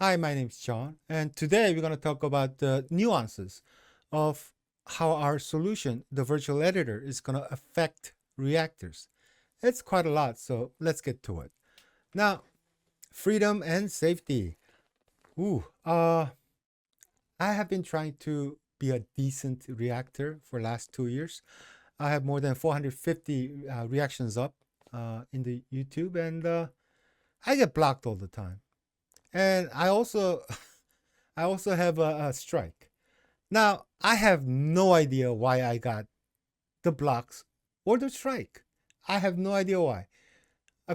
Hi, my name is John, and today we're going to talk about the nuances of how our solution, the virtual editor, is going to affect reactors. It's quite a lot, so let's get to it. Now, freedom and safety. Ooh, I have been trying to be a decent reactor for last 2 years. I have more than 450 reactions up in the YouTube, and I get blocked all the time. And I also I also have a strike. Now, I have no idea why I got the blocks or the strike. I have no idea why.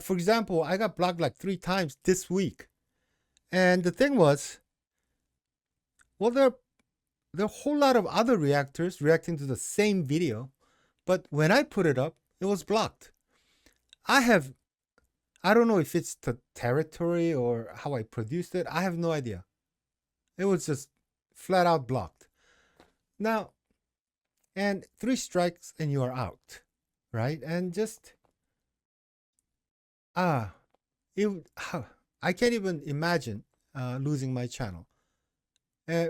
For example, I got blocked like 3 times this week. And the thing was, well, there are a whole lot of other reactors reacting to the same video, but when I put it up, it was blocked. I have, I don't know if it's the territory or how I produced it. I have no idea. It was just flat out blocked. Now, and 3 strikes and you are out, right? And just ah, it I can't even imagine losing my channel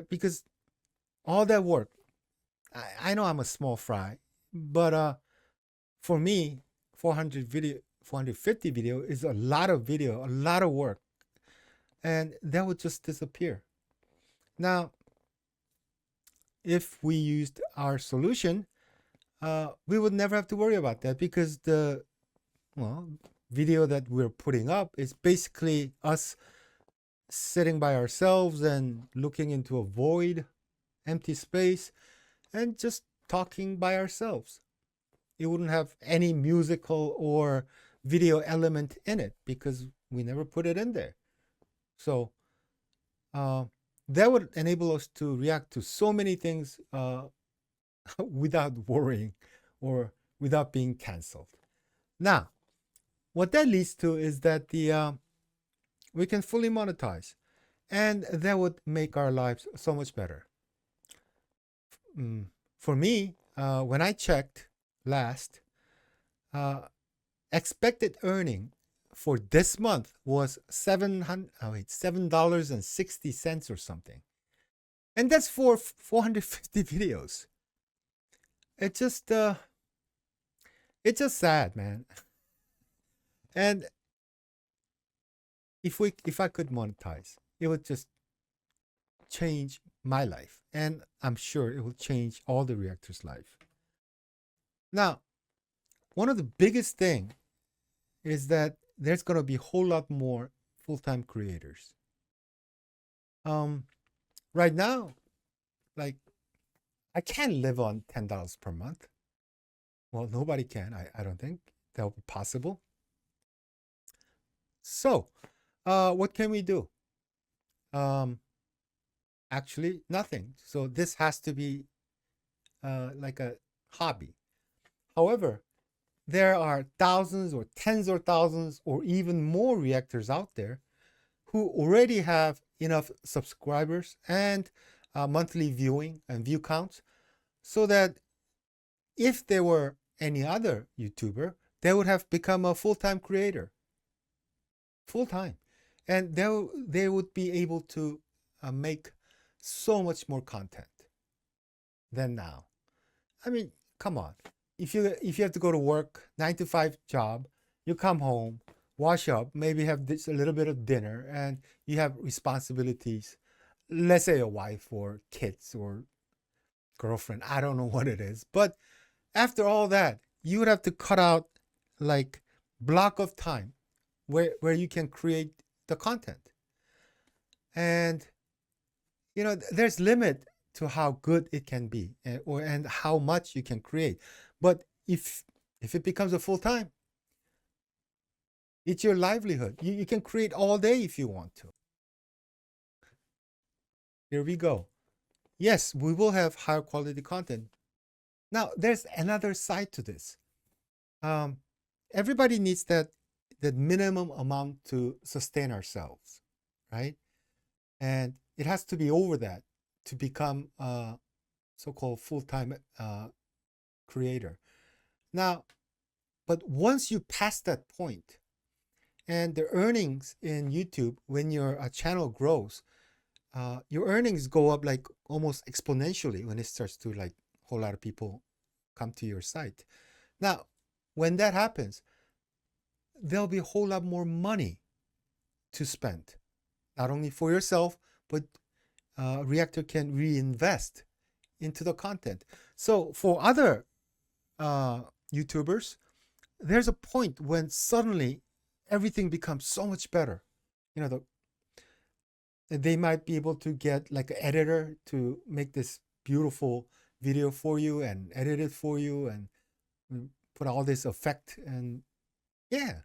because all that work. I know I'm a small fry, but for me, 450 video is a lot of video, a lot of work, and that would just disappear. Now, if we used our solution, we would never have to worry about that because the well video that we're putting up is basically us sitting by ourselves and looking into a void, empty space, and just talking by ourselves. It wouldn't have any musical or video element in it because we never put it in there. So that would enable us to react to so many things without worrying or without being canceled. Now, what that leads to is that we can fully monetize, and that would make our lives so much better. For me, when I checked last, expected earning for this month was $7.60 or something, and that's for 450 videos. It just it's just sad, man. And if I could monetize, it would just change my life, and I'm sure it will change all the reactors' life. Now, one of the biggest thing is that there's gonna be a whole lot more full-time creators. Right now, like I can't live on $10 per month. Well, nobody can. I don't think that will be possible. So, what can we do? Actually, nothing. So this has to be like a hobby. However, there are thousands or tens of thousands or even more reactors out there who already have enough subscribers and monthly viewing and view counts so that if there were any other YouTuber, they would have become a full-time creator. Full-time. And they would be able to make so much more content than now. I mean, come on. If you have to go to work, 9 to 5 job, you come home, wash up, maybe have a little bit of dinner, and you have responsibilities. Let's say a wife or kids or girlfriend. I don't know what it is, but after all that, you would have to cut out like block of time where you can create the content. And there's limit to how good it can be and how much you can create. But if it becomes a full time, it's your livelihood. You can create all day if you want to. Here we go. Yes, we will have higher quality content. Now, there's another side to this. Everybody needs that minimum amount to sustain ourselves, right? And it has to be over that to become a so-called full-time creator. Now, but once you pass that point And the earnings in YouTube, when your channel grows, your earnings go up like almost exponentially when it starts to like a whole lot of people come to your site. Now, when that happens, there'll be a whole lot more money to spend, not only for yourself, but Reactor can reinvest into the content. So for other YouTubers, there's a point when suddenly everything becomes so much better. You know, they might be able to get like an editor to make this beautiful video for you and edit it for you and put all this effect and yeah,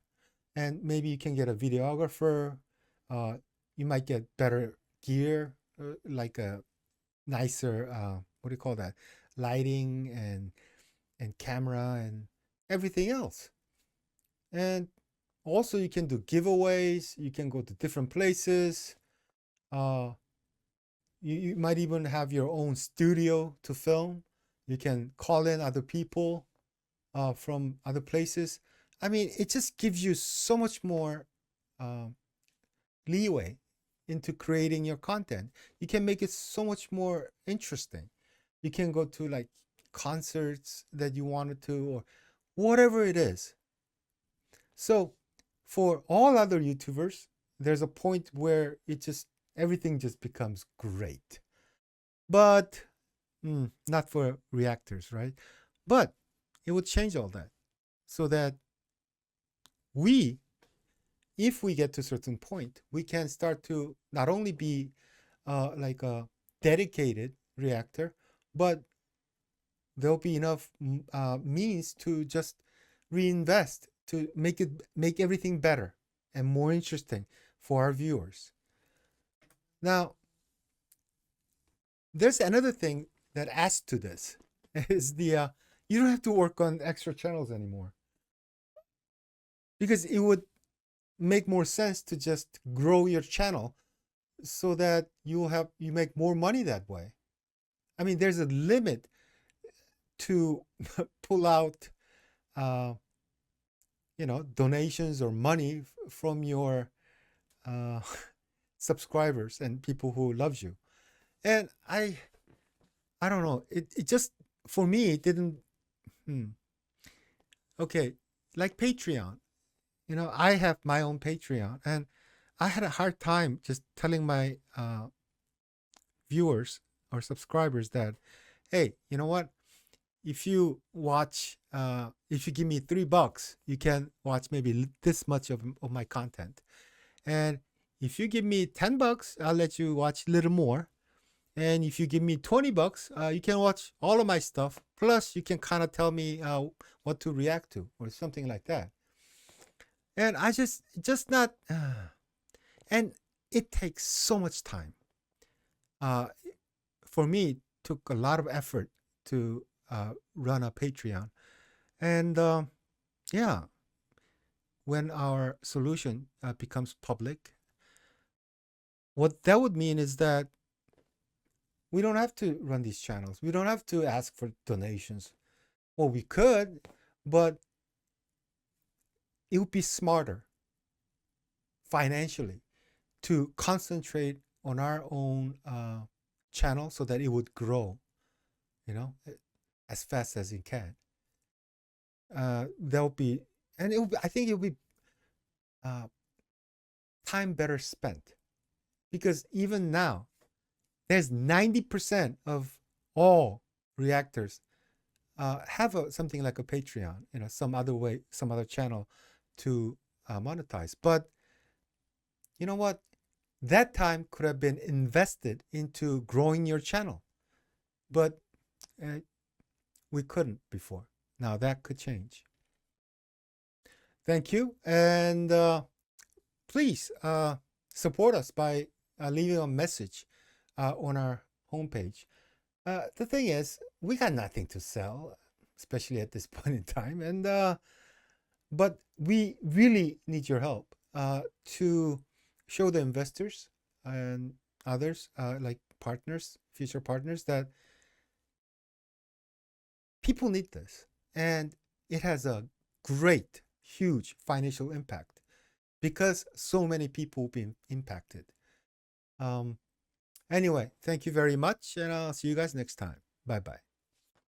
and maybe you can get a videographer. You might get better gear, like a nicer what do you call that, lighting and camera and everything else. And also you can do giveaways. You can go to different places. Uh, you might even have your own studio to film. You can call in other people from other places. I mean, it just gives you so much more uh, leeway into creating your content. You can make it so much more interesting. You can go to like concerts that you wanted to, or whatever it is. So, for all other YouTubers, there's a point where everything just becomes great. But not for reactors, right? But it would change all that so that we, if we get to a certain point, we can start to not only be like a dedicated reactor, but there'll be enough means to just reinvest to make everything better and more interesting for our viewers. Now, there's another thing that adds to this is the you don't have to work on extra channels anymore, because it would make more sense to just grow your channel so that you make more money that way. I mean, there's a limit to pull out uh, donations or money from your uh, subscribers and people who loves you. And I don't know, it just, for me, it didn't okay, like Patreon. I have my own Patreon, and I had a hard time just telling my viewers or subscribers that, hey, you know what? If you give me $3, you can watch maybe this much of my content. And if you give me $10, I'll let you watch a little more. And if you give me $20, you can watch all of my stuff. Plus, you can kind of tell me what to react to or something like that. And I just not, and it takes so much time. For me, it took a lot of effort to run a Patreon. And yeah, when our solution becomes public, what that would mean is that we don't have to run these channels. We don't have to ask for donations. Well, we could, but it would be smarter financially to concentrate on our own channel so that it would grow, as fast as it can. There'll be, and I think it'll be time better spent, because even now, there's 90% of all reactors have something like a Patreon, some other way, some other channel to monetize. But you know what? That time could have been invested into growing your channel, but we couldn't before. Now that could change. Thank you, and please support us by leaving a message on our homepage. The thing is, we got nothing to sell, especially at this point in time, and but we really need your help to show the investors and others, like partners, future partners, that people need this, and it has a great, huge financial impact. because so many people been impacted. Anyway, thank you very much, and I'll see you guys next time. Bye bye.